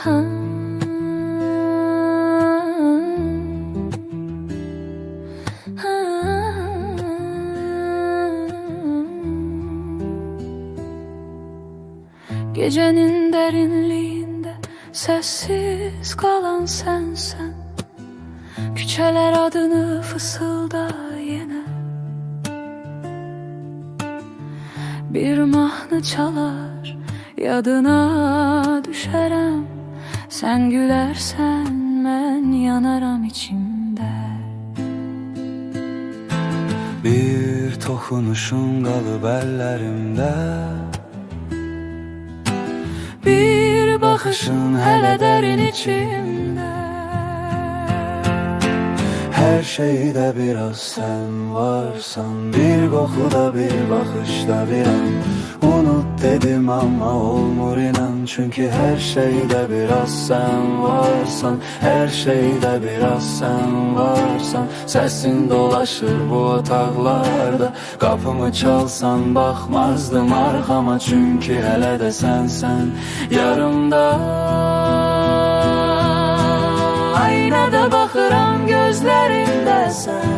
Ha. Gecenin derinliğinde sessiz kalan sensen, küçeler adını fısılda yine. Bir mahnı çalar yadına düşerem, sen gülersen ben yanaram içimde. Bir toxunuşun qalıb əllərimdə, bir bakışın hele derin içimde. hər şeydə biraz sən varsan, bir qoxuda, bir baxışda bir an. Unut dedim ama olmur inan, çünkü her şeydə biraz sən varsan, her şeydə biraz sən varsan. Səsin dolaşır bu otaqlarda, qapımı çalsan baxmazdım arxama, çünkü hələ də sənsən yarımda. Aynada baxıram gözlərində sən,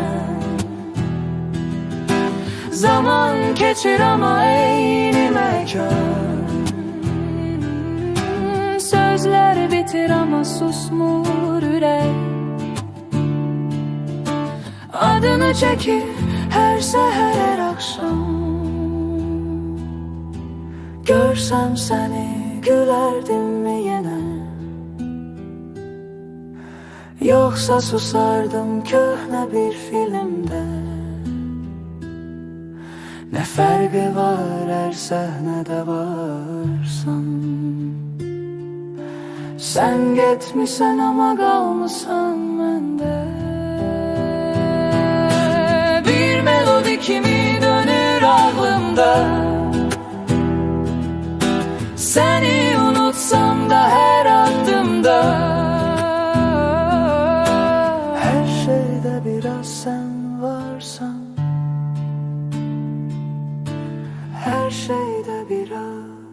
zaman keçir ama eyni məkan. Sözler bitir ama susmur ürək, adını çekir her seher her akşam. Görsem seni gülerdim mi yine, yoksa susardım köhne bir filmde. Ne farkı var her sahnede varsan, sen gitmişsen ama kalmışsan mende. Bir melodi kimi dönür aklımda, seni unutsam da her adımda. Her şeyde biraz sen varsan, her şeyde biraz